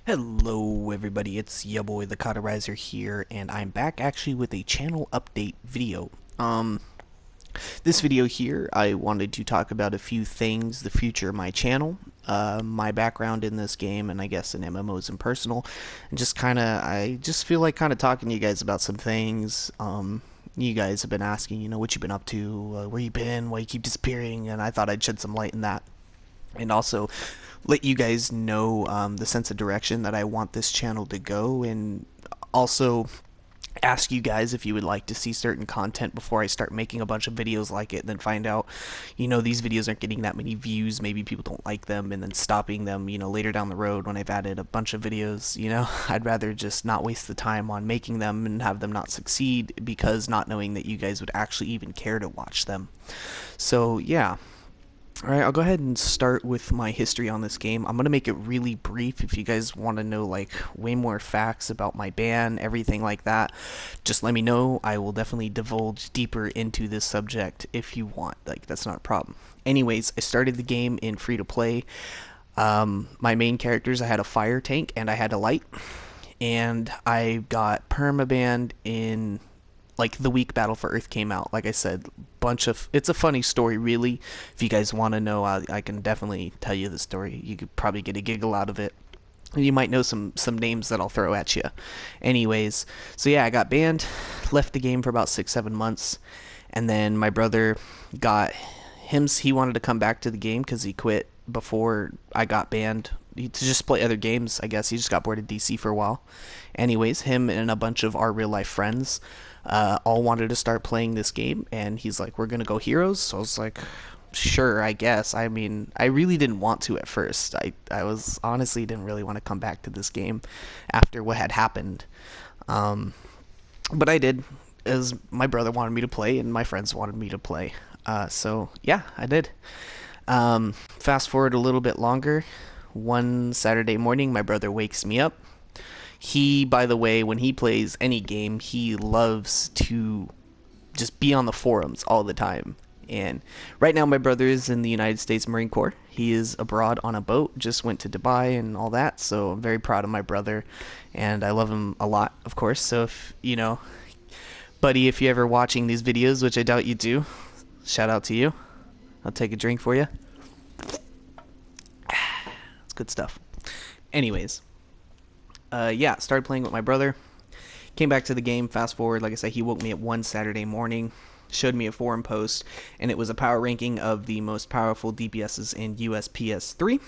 Hello everybody, it's ya boy TheCauterizer here, and I'm back actually with a channel update video. This video here, I wanted to talk about a few things, the future of my channel, my background in this game, and I guess in MMOs and personal, and I just feel like kind of talking to you guys about some things. You guys have been asking, what you've been up to, where you been, why you keep disappearing, and I thought I'd shed some light in that and also let you guys know the sense of direction that I want this channel to go, and also ask you guys if you would like to see certain content before I start making a bunch of videos like it, then find out, these videos aren't getting that many views, maybe people don't like them, and then stopping them, later down the road when I've added a bunch of videos. I'd rather just not waste the time on making them and have them not succeed because not knowing that you guys would actually even care to watch them. So, yeah. Alright, I'll go ahead and start with my history on this game. I'm going to make it really brief. If you guys want to know like way more facts about my ban, everything like that, just let me know. I will definitely divulge deeper into this subject if you want. Like, that's not a problem. Anyways, I started the game in free to play. My main characters, I had a fire tank and I had a light. And I got permabanned in like the week Battle for Earth came out. Like I said, it's a funny story, really. If you guys want to know, I can definitely tell you the story. You could probably get a giggle out of it. You might know some names that I'll throw at you. Anyways, so yeah, I got banned, left the game for about 6-7 months, and then my brother got he wanted to come back to the game because he quit before I got banned to just play other games. I guess he just got bored of DC for a while. Anyways, him and a bunch of our real life friends all wanted to start playing this game, and he's like, "We're gonna go heroes." So I was like, "Sure, I guess." I mean, I really didn't want to at first. I was honestly didn't really want to come back to this game after what had happened, um, but I did, as my brother wanted me to play and my friends wanted me to play. So yeah, I did. Fast forward a little bit longer. One Saturday morning, my brother wakes me up. He, by the way, when he plays any game, he loves to just be on the forums all the time. And right now, my brother is in the United States Marine Corps. He is abroad on a boat, just went to Dubai and all that. So I'm very proud of my brother, and I love him a lot, of course. So if, buddy, if you're ever watching these videos, which I doubt you do, shout out to you. I'll take a drink for you. It's good stuff. Anyways, yeah, started playing with my brother. Came back to the game, fast forward, like I said, he woke me up one Saturday morning, showed me a forum post, and it was a power ranking of the most powerful DPSs in USPS3.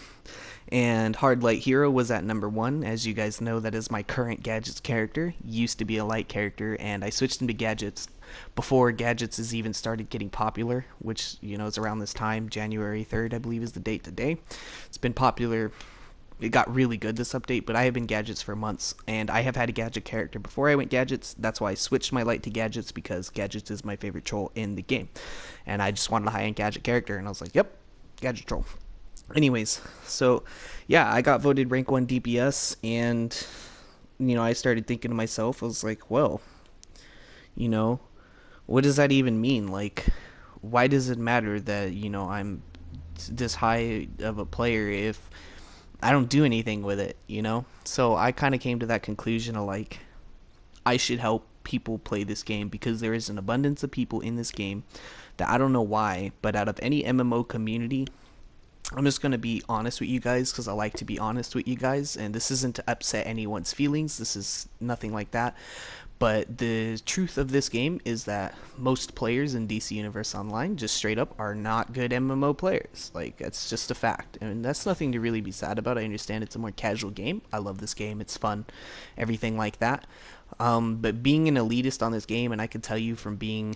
And Hard Light Hero was at number 1. As you guys know, that is my current Gadgets character. Used to be a light character, and I switched him to Gadgets before Gadgets has even started getting popular, which, is around this time. January 3rd, I believe, is the date today. It's been popular. It got really good this update, but I have been Gadgets for months, and I have had a Gadget character before I went Gadgets. That's why I switched my light to Gadgets, because Gadgets is my favorite troll in the game. And I just wanted a high-end Gadget character, and I was like, yep, Gadget troll. Anyways, so yeah, I got voted rank 1 DPS, and I started thinking to myself, I was like, well, you know, what does that even mean? Like, why does it matter that, I'm this high of a player if I don't do anything with it? So I kind of came to that conclusion of like, I should help people play this game, because there is an abundance of people in this game that I don't know why, but out of any MMO community, I'm just going to be honest with you guys, because I like to be honest with you guys, and this isn't to upset anyone's feelings. This is nothing like that. But the truth of this game is that most players in DC Universe Online just straight up are not good MMO players. Like, that's just a fact. And that's nothing to really be sad about. I understand it's a more casual game. I love this game. It's fun. Everything like that. But being an elitist on this game, and I can tell you from being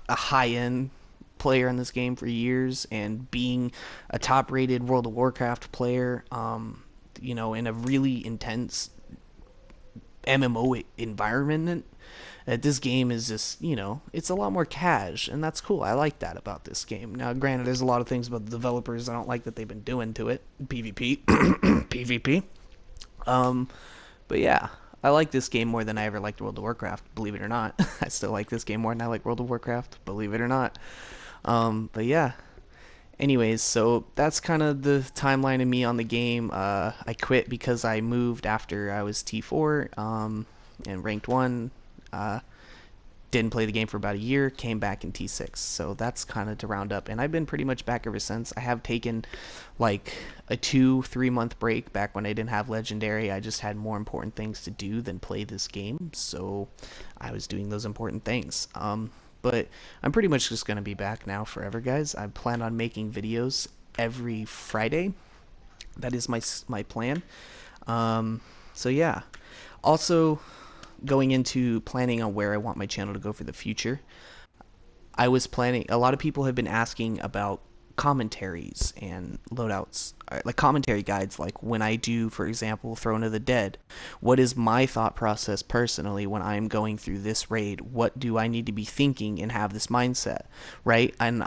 a high-end player in this game for years, and being a top-rated World of Warcraft player, in a really intense MMO environment, this game is just, it's a lot more cash, and that's cool. I like that about this game. Now, granted, there's a lot of things about the developers I don't like that they've been doing to it. PvP. PvP. But yeah, I like this game more than I ever liked World of Warcraft, believe it or not. I still like this game more than I like World of Warcraft, believe it or not. But yeah. Anyways, so that's kind of the timeline of me on the game. I quit because I moved after I was T4 and ranked 1. Uh, didn't play the game for about a year, came back in T6. So that's kind of to round up. And I've been pretty much back ever since. I have taken like a 2-3 month break back when I didn't have Legendary. I just had more important things to do than play this game. So I was doing those important things. But I'm pretty much just going to be back now forever, guys. I plan on making videos every Friday. That is my plan. So yeah. Also, going into planning on where I want my channel to go for the future, I was planning. A lot of people have been asking about commentaries and loadouts, like commentary guides. Like when I do, for example, Throne of the Dead, what is my thought process personally when I'm going through this raid? What do I need to be thinking and have this mindset, right? And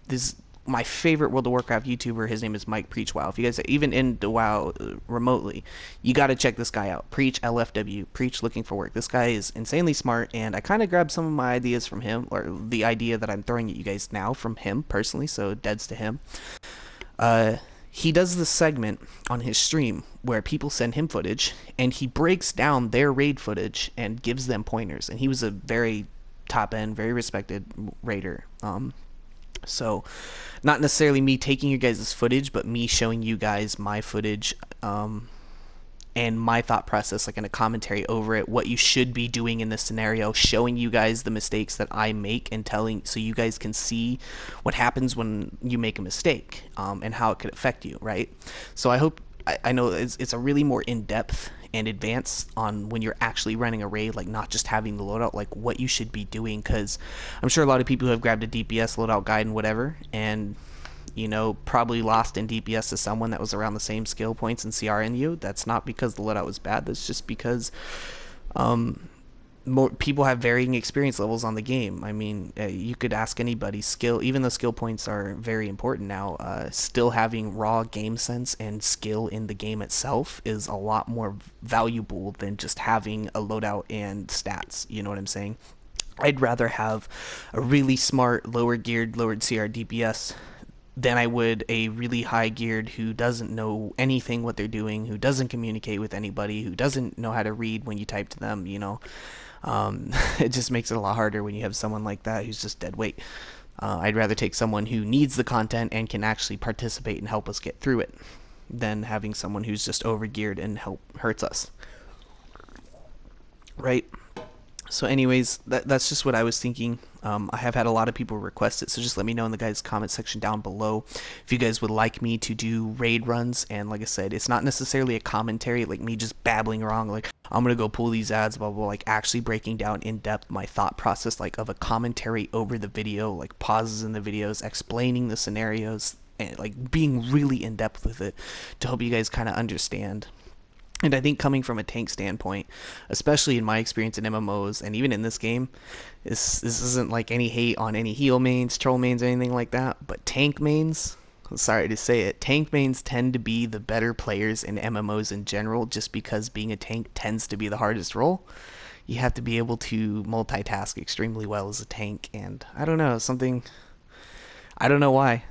this my favorite World of Warcraft YouTuber. His name is Mike Preach WoW. If you guys are even into WoW remotely, you got to check this guy out. Preach LFW. Preach looking for work. This guy is insanely smart, and I kind of grabbed some of my ideas from him, or the idea that I'm throwing at you guys now from him personally. So deads to him. He does this segment on his stream where people send him footage, and he breaks down their raid footage and gives them pointers. And he was a very top end, very respected raider. So not necessarily me taking your guys' footage, but me showing you guys my footage and my thought process, like in a commentary over it, what you should be doing in this scenario, showing you guys the mistakes that I make and telling, so you guys can see what happens when you make a mistake, and how it could affect you, right? So I hope, I know it's a really more in-depth and advanced on when you're actually running a raid, like not just having the loadout, like what you should be doing, because I'm sure a lot of people who have grabbed a DPS loadout guide and whatever, and you know, probably lost in DPS to someone that was around the same skill points and CR in you. That's not because the loadout was bad. That's just because more people have varying experience levels on the game. I mean, you could ask anybody. Skill, even though skill points are very important now, still having raw game sense and skill in the game itself is a lot more valuable than just having a loadout and stats. You know what I'm saying? I'd rather have a really smart, lower geared, lowered CR DPS than I would a really high geared who doesn't know anything what they're doing, who doesn't communicate with anybody, who doesn't know how to read when you type to them, you know. It just makes it a lot harder when you have someone like that who's just dead weight. I'd rather take someone who needs the content and can actually participate and help us get through it than having someone who's just overgeared and hurts us. Right? So anyways, that's just what I was thinking. I have had a lot of people request it, so just let me know in the guys' comment section down below if you guys would like me to do raid runs. And like I said, it's not necessarily a commentary, like me just babbling wrong, like I'm gonna go pull these ads, blah, blah, blah, like actually breaking down in depth my thought process, like of a commentary over the video, like pauses in the videos, explaining the scenarios, and like being really in depth with it to help you guys kind of understand. And I think coming from a tank standpoint, especially in my experience in MMOs and even in this game, this isn't like any hate on any heal mains, troll mains, or anything like that, but tank mains, I'm sorry to say it, tank mains tend to be the better players in MMOs in general, just because being a tank tends to be the hardest role. You have to be able to multitask extremely well as a tank, and I don't know, I don't know why.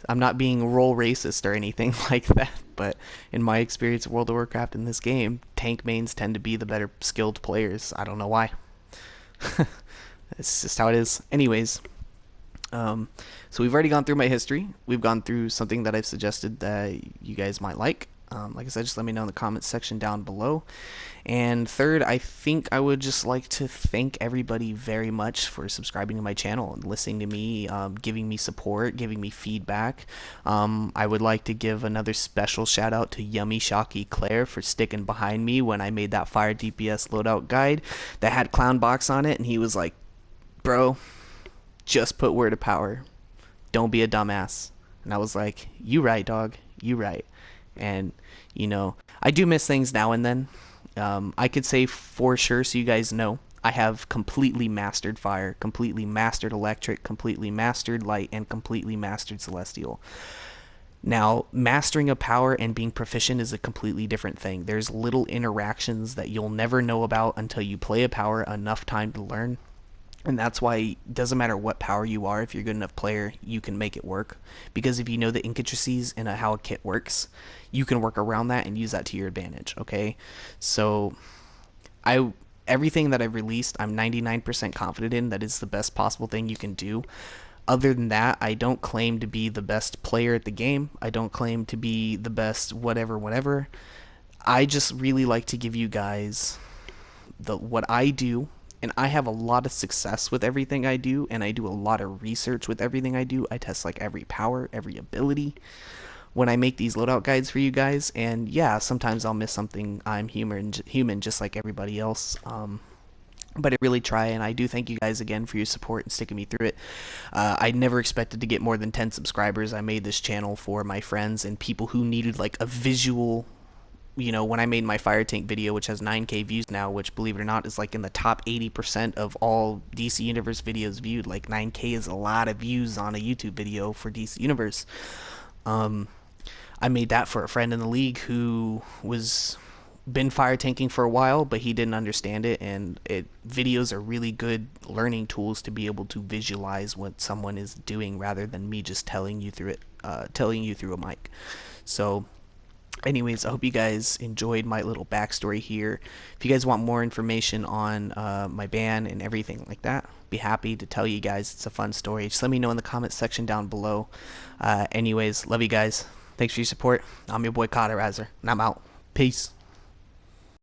I'm not being role racist or anything like that, but in my experience of World of Warcraft in this game, tank mains tend to be the better skilled players. I don't know why. It's just how it is. Anyways, so we've already gone through my history. We've gone through something that I've suggested that you guys might like. Like I said, just let me know in the comments section down below. And third, I think I would just like to thank everybody very much for subscribing to my channel and listening to me, giving me support, giving me feedback. I would like to give another special shout out to Yummy Shocky Claire for sticking behind me when I made that fire DPS loadout guide that had Clown Box on it, and he was like, bro, just put Word of Power. Don't be a dumbass. And I was like, you right, dog. You right. And, you know, I do miss things now and then. I could say for sure, so you guys know, I have completely mastered fire, completely mastered electric, completely mastered light, and completely mastered celestial. Now, mastering a power and being proficient is a completely different thing. There's little interactions that you'll never know about until you play a power enough time to learn. And that's why it doesn't matter what power you are, if you're a good enough player, you can make it work. Because if you know the intricacies and how a kit works, you can work around that and use that to your advantage, okay? So I everything that I've released, I'm 99% confident in that is the best possible thing you can do. Other than that, I don't claim to be the best player at the game. I don't claim to be the best whatever whatever. I just really like to give you guys the what I do, and I have a lot of success with everything I do, and I do a lot of research with everything I do. I test like every power, every ability when I make these loadout guides for you guys. And yeah, sometimes I'll miss something. I'm human just like everybody else. But I really try, and I do thank you guys again for your support and sticking me through it. I never expected to get more than 10 subscribers. I made this channel for my friends and people who needed like a visual. When I made my fire tank video, which has 9K views now, which believe it or not is like in the top 80% of all DC Universe videos viewed. Like 9K is a lot of views on a YouTube video for DC Universe. I made that for a friend in the league who was been fire tanking for a while, but he didn't understand it. And videos are really good learning tools to be able to visualize what someone is doing rather than me just telling you through a mic. So anyways, I hope you guys enjoyed my little backstory here. If you guys want more information on my band and everything like that, be happy to tell you guys. It's a fun story. Just let me know in the comments section down below. Anyways, love you guys. Thanks for your support. I'm your boy Cauterizer, and I'm out. Peace.